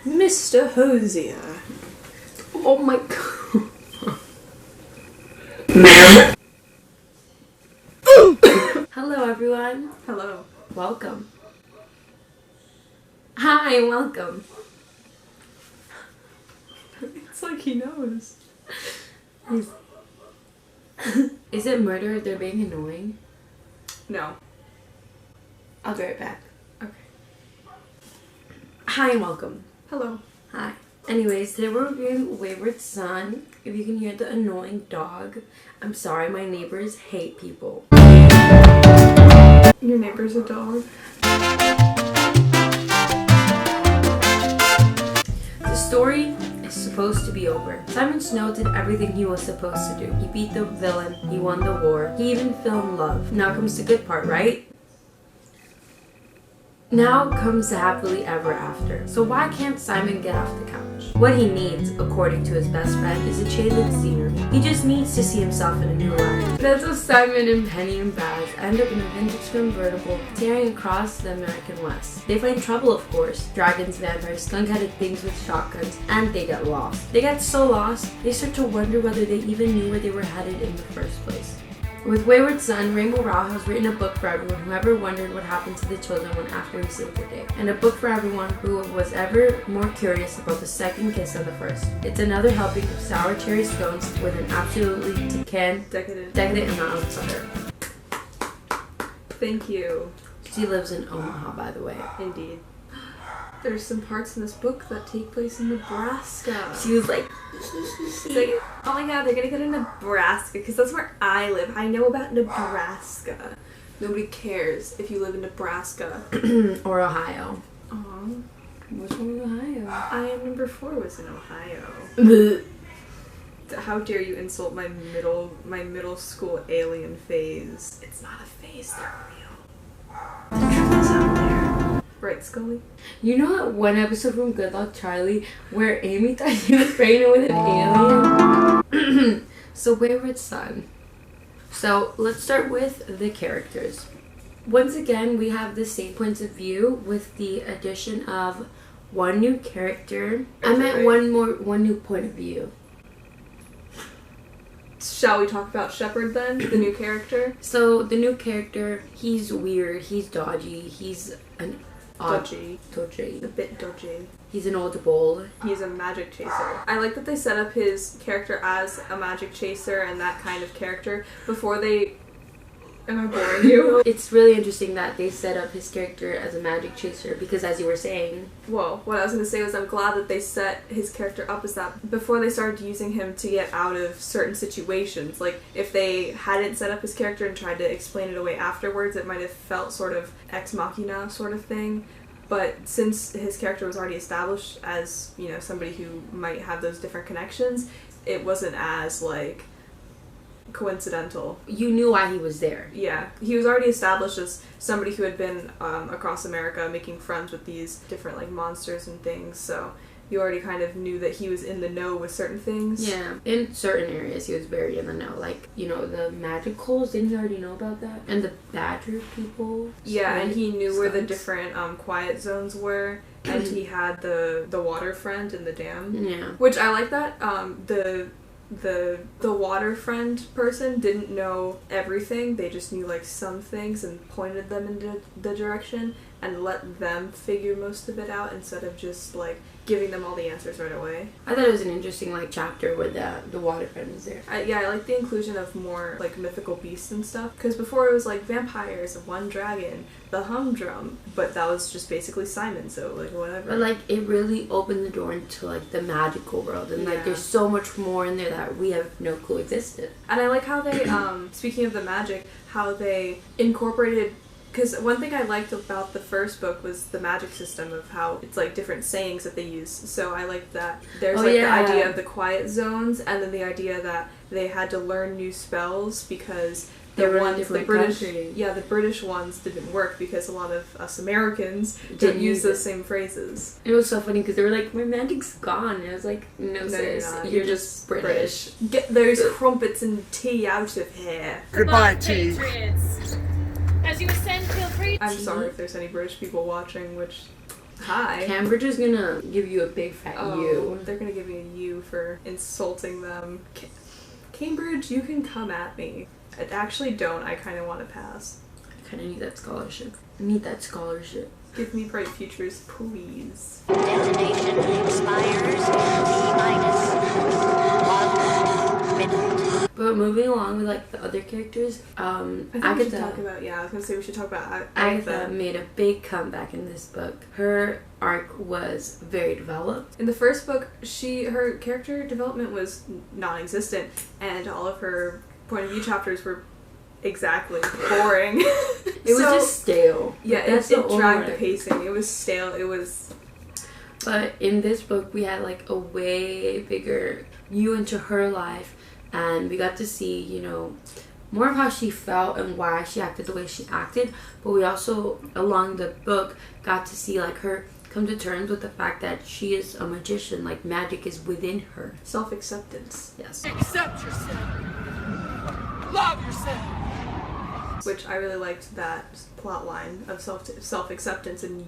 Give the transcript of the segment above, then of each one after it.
Mr. Hosier. Oh my god. Hello everyone. Hello. Welcome. Hi, welcome. It's like he knows. Is it murder if they're being annoying? No. I'll be right back. Okay. Hi and welcome. Hello. Hi. Anyways, today we're reviewing Wayward Son. If you can hear the annoying dog, I'm sorry, my neighbors hate people. Your neighbor's a dog? The story is supposed to be over. Simon Snow did everything he was supposed to do. He beat the villain, he won the war, he even fell in love. Now comes the good part, right? Now comes the happily ever after. So why can't Simon get off the couch? What he needs, according to his best friend, is a change of scenery. He just needs to see himself in a new light. That's how Simon and Penny and Baz end up in a vintage convertible tearing across the American West. They find trouble, of course. Dragons, vampires, skunk-headed things with shotguns, and they get lost. They get so lost, they start to wonder whether they even knew where they were headed in the first place. With Wayward Son, Rainbow Rowell has written a book for everyone who ever wondered what happened to the children when after he saved the day. And a book for everyone who was ever more curious about the second kiss than the first. It's another helping of sour cherry scones with an absolutely decadent amount of butter. Thank you. She lives in Omaha, by the way. Indeed. There's some parts in this book that take place in Nebraska. She was like, like, oh my god, they're gonna go to Nebraska because that's where I live. I know about Nebraska. Nobody cares if you live in Nebraska. or Ohio. Aw. Which one was Ohio? I am number 4 was in Ohio. How dare you insult my middle school alien phase? It's not a phase, they're real. The truth is out there. Right, Scully? You know that one episode from Good Luck Charlie where Amy thought she was pregnant with an alien? So Wayward Son. So let's start with the characters. Once again, we have the same points of view with the addition of one new character. I meant one new point of view. Shall we talk about Shepard then, the new character? So the new character, he's weird, he's dodgy, he's an Dodgy. A bit dodgy. He's an old bull. He's a magic chaser. I like that they set up his character as a magic chaser and that kind of character before they... Am I boring you? It's really interesting that they set up his character as a magic chaser because, as you were saying... Well, what I was going to say was I'm glad that they set his character up as that before they started using him to get out of certain situations. Like, if they hadn't set up his character and tried to explain it away afterwards, it might have felt sort of ex machina sort of thing. But since his character was already established as, you know, somebody who might have those different connections, it wasn't as, like... coincidental. You knew why he was there. Yeah, he was already established as somebody who had been across America making friends with these different like monsters and things, so you already kind of knew that he was in the know with certain things. Yeah, in certain areas he was very in the know, like, you know, the magicals, didn't he already know about that? And the badger people. Yeah, and he knew where the different quiet zones were, and he had the water friend in the dam. Yeah. Which I like that, the water friend person didn't know everything. They just knew like some things and pointed them in the direction and let them figure most of it out instead of just like giving them all the answers right away. I thought it was an interesting like chapter where the water friend was there. I like the inclusion of more like mythical beasts and stuff, because before it was like vampires, one dragon, the humdrum, but that was just basically Simon, so like whatever. But like it really opened the door into like the magical world, and like there's so much more in there that we have no clue existed. And I like how they speaking of the magic, how they incorporated, because one thing I liked about the first book was the magic system of how it's like different sayings that they use. So I like that there's the idea of the quiet zones, and then the idea that they had to learn new spells because the British ones didn't work because a lot of us Americans didn't use those same phrases. It was so funny because they were like, "My magic's gone." And I was like, "No, sis, you're just British. Get those crumpets and tea out of here." Goodbye, tea. As you ascend, feel free. I'm sorry if there's any British people watching, which Hi. Cambridge is gonna give you a big fat U. They're gonna give me a U for insulting them. Cambridge, you can come at me. I actually don't. I kind of want to pass. I kind of need that scholarship. I need that scholarship. Give me bright futures, please. Detonation expires T-1 minute. But moving along with like the other characters, I think we should talk about, I was gonna say we should talk about Agatha made a big comeback in this book. Her arc was very developed. In the first book, her character development was non-existent, and all of her point of view chapters were exactly boring. It was just stale. Yeah, it dragged the pacing. It was stale. It was. But in this book, we had like a way bigger view into her life, and we got to see, you know, more of how she felt and why she acted the way she acted. But we also, along the book, got to see like her come to terms with the fact that she is a magician. Like, magic is within her. Self-acceptance. Yes. Accept yourself. Love yourself. Which I really liked, that plot line of self-acceptance and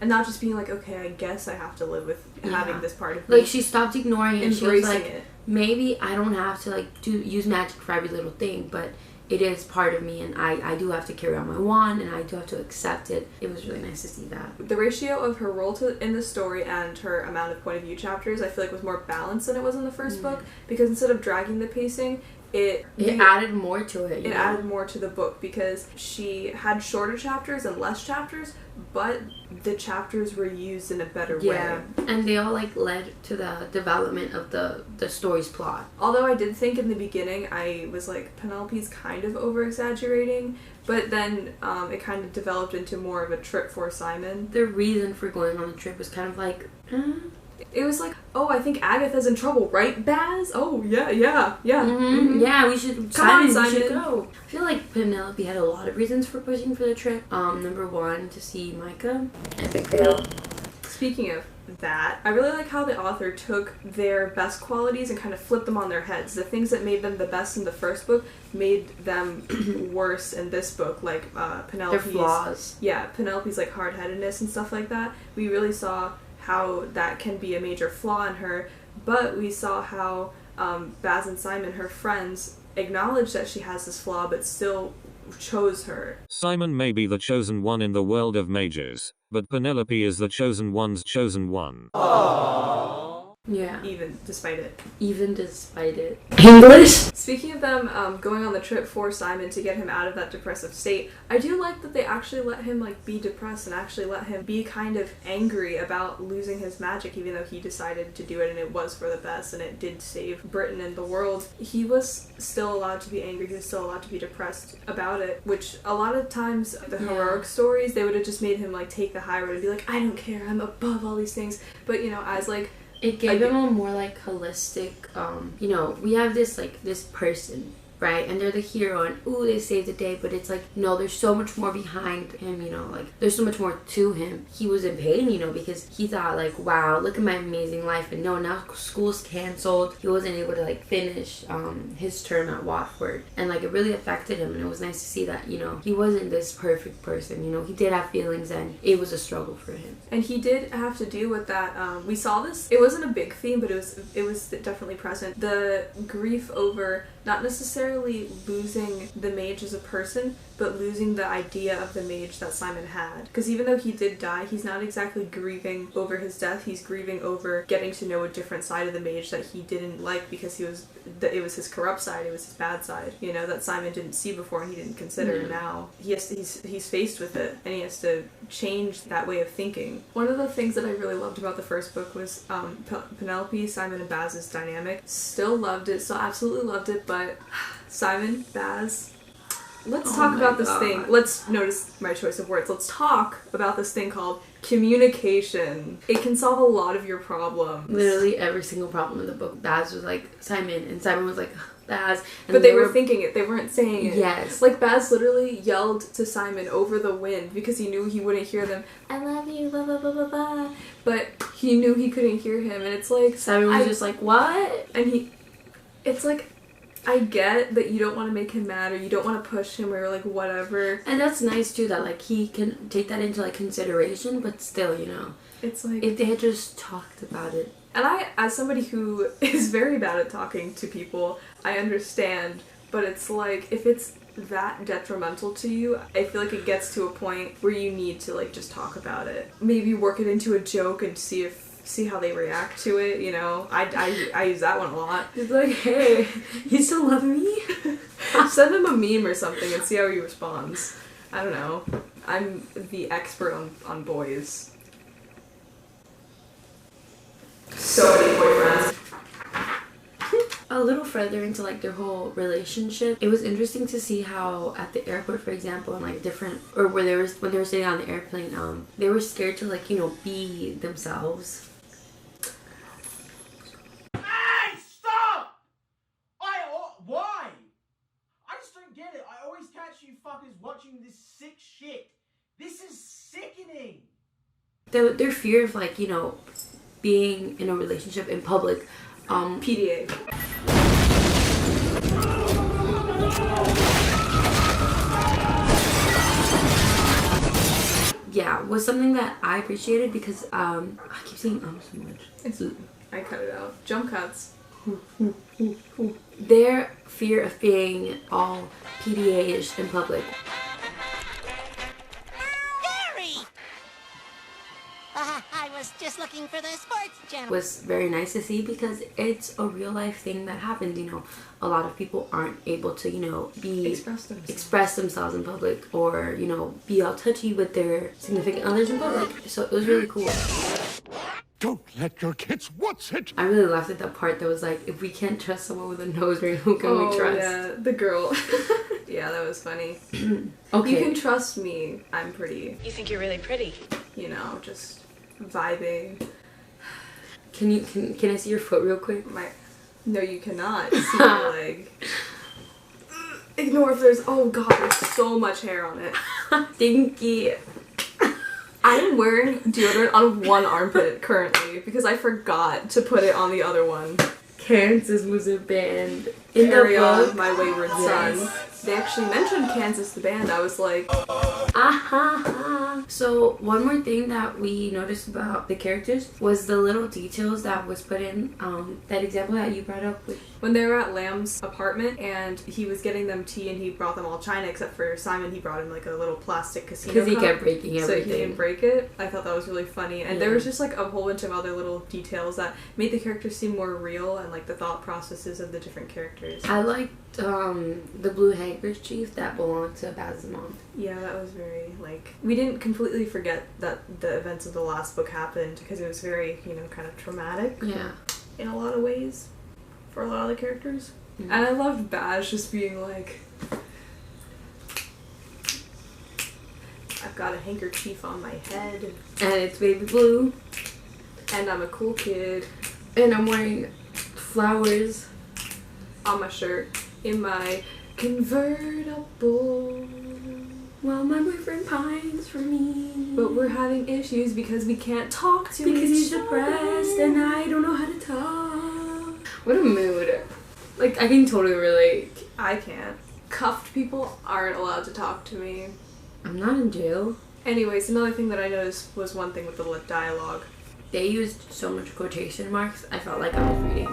not just being like, okay, I guess I have to live with having this part of me. Like, she stopped ignoring it. She was like, it. Maybe I don't have to like use magic for every little thing, but it is part of me, and I do have to carry on my wand, and I do have to accept it. It was really nice to see that. The ratio of her role in the story and her amount of point of view chapters, I feel like was more balanced than it was in the first book, because instead of dragging the pacing, it added more to it. It added more to the book, because she had shorter chapters and less chapters, but the chapters were used in a better way. Yeah, and they all like led to the development of the story's plot. Although I did think in the beginning, I was like, Penelope's kind of over-exaggerating, but then it kind of developed into more of a trip for Simon. The reason for going on the trip was kind of like, It was like, oh, I think Agatha's in trouble, right, Baz? Oh, yeah. Mm-hmm. Yeah, we should. Simon. We should go. I feel like Penelope had a lot of reasons for pushing for the trip. Number one, to see Micah. Epic fail. Speaking of that, I really like how the author took their best qualities and kind of flipped them on their heads. The things that made them the best in the first book made them worse in this book, like Penelope's... Their flaws. Yeah, Penelope's like hard-headedness and stuff like that. We really saw how that can be a major flaw in her, but we saw how Baz and Simon, her friends, acknowledged that she has this flaw but still chose her. Simon may be the chosen one in the world of mages, but Penelope is the chosen one's chosen one. Aww. Yeah. Even despite it. English? Speaking of them going on the trip for Simon to get him out of that depressive state, I do like that they actually let him like be depressed and actually let him be kind of angry about losing his magic, even though he decided to do it and it was for the best and it did save Britain and the world. He was still allowed to be angry, he was still allowed to be depressed about it, which a lot of times the heroic stories, they would have just made him like take the high road and be like, I don't care, I'm above all these things. But you know, as like it gave him a more like holistic, you know, we have this like this person, right? And they're the hero and ooh, they saved the day, but it's like, no, there's so much more behind him, you know, like there's so much more to him. He was in pain, you know, because he thought like, wow, look at my amazing life, and no, now school's canceled. He wasn't able to like finish his term at Watford, and like it really affected him, and it was nice to see that, you know, he wasn't this perfect person, you know, he did have feelings and it was a struggle for him. And he did have to deal with that. We saw this, it wasn't a big theme, but it was definitely present. The grief over not necessarily losing the mage as a person, but losing the idea of the mage that Simon had. Because even though he did die, he's not exactly grieving over his death, he's grieving over getting to know a different side of the mage that he didn't like because it was his corrupt side, it was his bad side, you know, that Simon didn't see before and he didn't consider. Now he's faced with it, and he has to change that way of thinking. One of the things that I really loved about the first book was Penelope, Simon, and Baz's dynamic. Still absolutely loved it, but Simon, Baz, let's talk about this thing. Let's notice my choice of words. Let's talk about this thing called communication. It can solve a lot of your problems. Literally every single problem in the book, Baz was like Simon, and Simon was like Baz. And but they were thinking it, they weren't saying it. Yes. Like Baz literally yelled to Simon over the wind because he knew he wouldn't hear them. I love you, blah blah blah blah blah. But he knew he couldn't hear him, and it's like Simon was just like, what? And it's like, I get that you don't want to make him mad or you don't want to push him or like whatever. And that's nice too that like he can take that into like consideration, but still, you know, it's like if they had just talked about it. And I, as somebody who is very bad at talking to people, I understand, but it's like, if it's that detrimental to you, I feel like it gets to a point where you need to like just talk about it. Maybe work it into a joke and see how they react to it, you know? I use that one a lot. It's like, hey, you still love me? Send him a meme or something and see how he responds. I don't know. I'm the expert on boys. So many boyfriends. A little further into like their whole relationship, it was interesting to see how at the airport, for example, and like different, or where they were when they were sitting on the airplane, they were scared to like, you know, be themselves. Hey, stop! Why? I just don't get it. I always catch you fuckers watching this sick shit. This is sickening. Their fear of like, you know, being in a relationship in public, PDA. Yeah, was something that I appreciated because I keep saying so much. I cut it out. Jump cuts. Their fear of being all PDA-ish in public. Harry! I was just looking for the sports channel. Was very nice to see because it's a real life thing that happens, you know. A lot of people aren't able to, you know, express themselves in public or, you know, be all touchy with their significant others in public. So it was really cool. Don't let your kids watch it. I really laughed at that part that was like, if we can't trust someone with a nose ring, who can we trust? Yeah, the girl. Yeah, that was funny. Okay. You can trust me. I'm pretty. You think you're really pretty? You know, just vibing. Can I see your foot real quick? No, you cannot see my leg. Ignore if there's. Oh god, there's so much hair on it. Stinky. I'm wearing deodorant on one armpit currently because I forgot to put it on the other one. Kansas was a band In in the area book. of My Wayward Son. Yes. They actually mentioned Kansas the band. I was like, So one more thing that we noticed about the characters was the little details that was put in. That example that you brought up with when they were at Lamb's apartment and he was getting them tea and he brought them all china except for Simon, he brought him like a little plastic casino because he cup, kept breaking so everything. he didn't break it. I thought that was really funny, and there Yeah. was just like a whole bunch of other little details that made the characters seem more real and like the thought processes of the different characters. I liked the blue handkerchief that belonged to Baz's mom. Yeah, that was very like, we didn't completely forget that the events of the last book happened because it was very, you know, kind of traumatic Yeah. in a lot of ways for a lot of the characters. Mhm. And I loved Baz just being like, I've got a handkerchief on my head And it's baby blue. and I'm a cool kid And I'm wearing flowers. on my shirt in my convertible. While my boyfriend pines for me. But we're having issues because we can't talk to because each he's depressed other. and I don't know how to talk. What a mood. Like, I can totally relate. I can't. Cuffed people aren't allowed to talk to me. I'm not in jail. Anyways, another thing that I noticed was one thing with the dialogue. They used so much quotation marks, I felt like I was reading.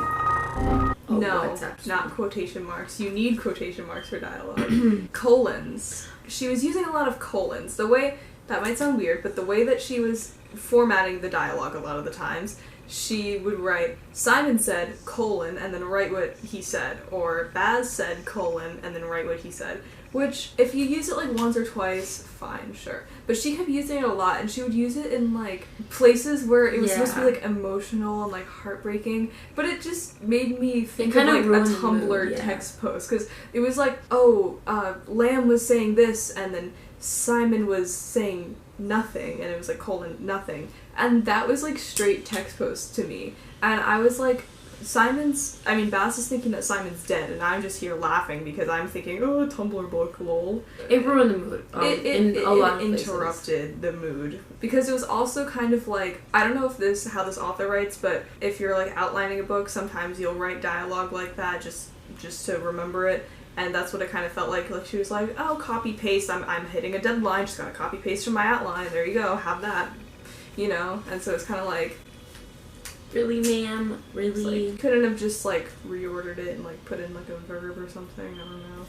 No, WhatsApp. not quotation marks. You need quotation marks for dialogue. Colons. She was using a lot of colons. The way, that might sound weird, but the way that she was formatting the dialogue a lot of the times, she would write, Simon said, colon, and then write what he said. Or Baz said, colon, and then write what he said. Which, if you use it like once or twice, fine, sure. But she kept using it a lot, and she would use it in like places where it was supposed to be like emotional and like heartbreaking. But it just made me think of like a ruined the mood, Tumblr yeah. text post. Because it was like, oh, Lamb was saying this, and then Simon was saying nothing, and it was like colon, nothing. And that was like straight text post to me. And I was like, Baz is thinking that Simon's dead, and I'm just here laughing because I'm thinking, oh, a Tumblr book, lol. It ruined the mood. In a lot of places. Interrupted the mood. Because it was also kind of like, I don't know how this author writes, but if you're like outlining a book, sometimes you'll write dialogue like that, just just to remember it. And that's what it kind of felt like. Like she was like, oh, copy paste. I'm hitting a deadline. Just gotta copy paste from my outline. There you go. Have that. You know. And so it's kind of like, really, ma'am? Really? like, couldn't have just like reordered it and like put in like a verb or something. I don't know.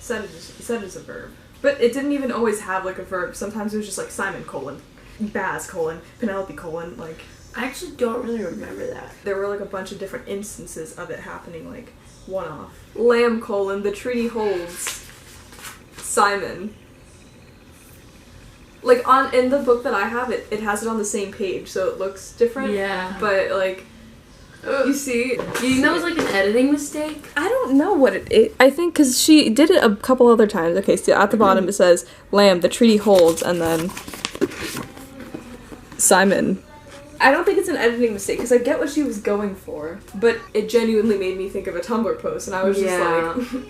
Said as a verb, but it didn't even always have like a verb. Sometimes it was just like Simon colon, Baz colon, Penelope colon. Like I actually don't really remember that. there were like a bunch of different instances of it happening, like one off. Lamb colon, the treaty holds. Simon. Like in the book that I have, it has it on the same page, so it looks different. Yeah. But like, you see, Do you think that was like an editing mistake? I don't know what it I think because she did it a couple other times. Okay, so at the bottom it says Lamb, the treaty holds, and then Simon. I don't think it's an editing mistake because I get what she was going for, but it genuinely made me think of a Tumblr post, and I was just like,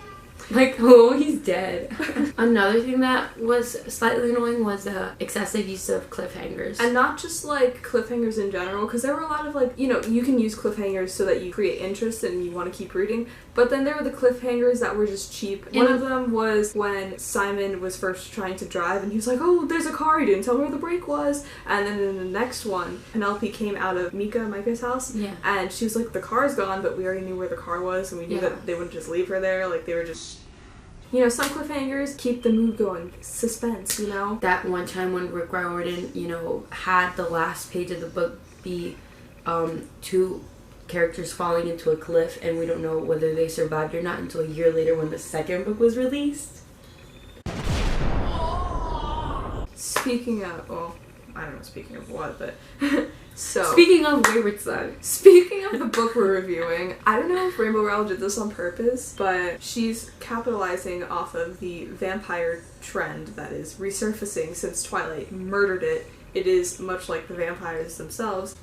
like, oh, he's dead. Another thing that was slightly annoying was the excessive use of cliffhangers. and not just like cliffhangers in general, because there were a lot of like, you know, you can use cliffhangers so that you create interest and you want to keep reading, but then there were the cliffhangers that were just cheap. One of them was when Simon was first trying to drive and he was like, oh, there's a car, you didn't tell me where the brake was, and then in the next one, Penelope came out of Micah's house, and she was like, the car's gone, but we already knew where the car was, and we knew that they wouldn't just leave her there, like they were just, you know, some cliffhangers keep the mood going, suspense, you know? That one time when Rick Riordan, you know, had the last page of the book be two characters falling into a cliff, and we don't know whether they survived or not until a year later when the second book was released. Speaking of, well, I don't know speaking of what, but so Speaking of Wayward Son. speaking of the book we're reviewing, I don't know if Rainbow Rowell did this on purpose, but she's capitalizing off of the vampire trend that is resurfacing since Twilight murdered it. It is much like the vampires themselves,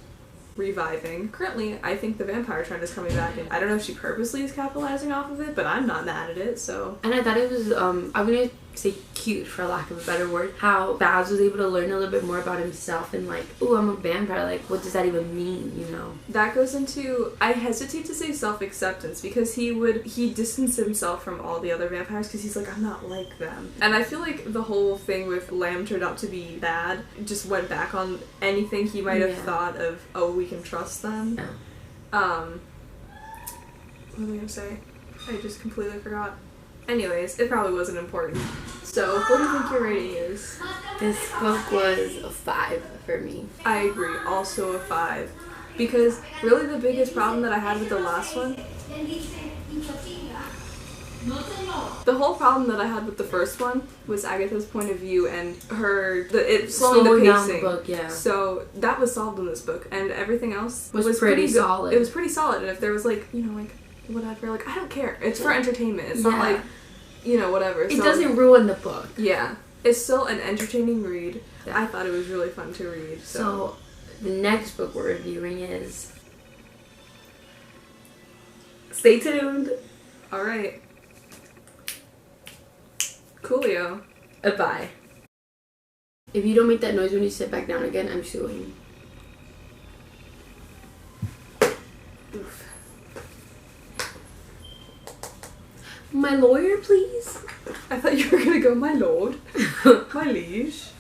reviving. Currently, I think the vampire trend is coming back, and I don't know if she purposely is capitalizing off of it, but I'm not mad at it, so. And I thought it was, I'm gonna say cute for lack of a better word, how Baz was able to learn a little bit more about himself and like, ooh, I'm a vampire, like, what does that even mean, you know? That goes into, I hesitate to say self-acceptance, because he distanced himself from all the other vampires because he's like, I'm not like them. And I feel like the whole thing with Lamb turned out to be bad, just went back on anything he might have thought of, oh, we can trust them. Yeah. What was I gonna say? I just completely forgot. Anyways, it probably wasn't important. So, what do you think your rating is? This book was a 5 for me. I agree, also a 5. Because really the biggest problem that I had with the last one, the whole problem that I had with the first one was Agatha's point of view and it slowing the down pacing. the book, yeah. So that was solved in this book, and everything else was pretty good. solid. It was pretty solid, and if there was like, you know, like whatever, like I don't care. It's for entertainment. It's not like, you know, whatever. It doesn't ruin the book. Yeah. It's still an entertaining read. Yeah. I thought it was really fun to read. So the next book we're reviewing is... Stay tuned. Alright. Coolio. Bye. If you don't make that noise when you sit back down again, I'm suing. Oof. My lawyer, please? I thought you were gonna go, my lord. My liege.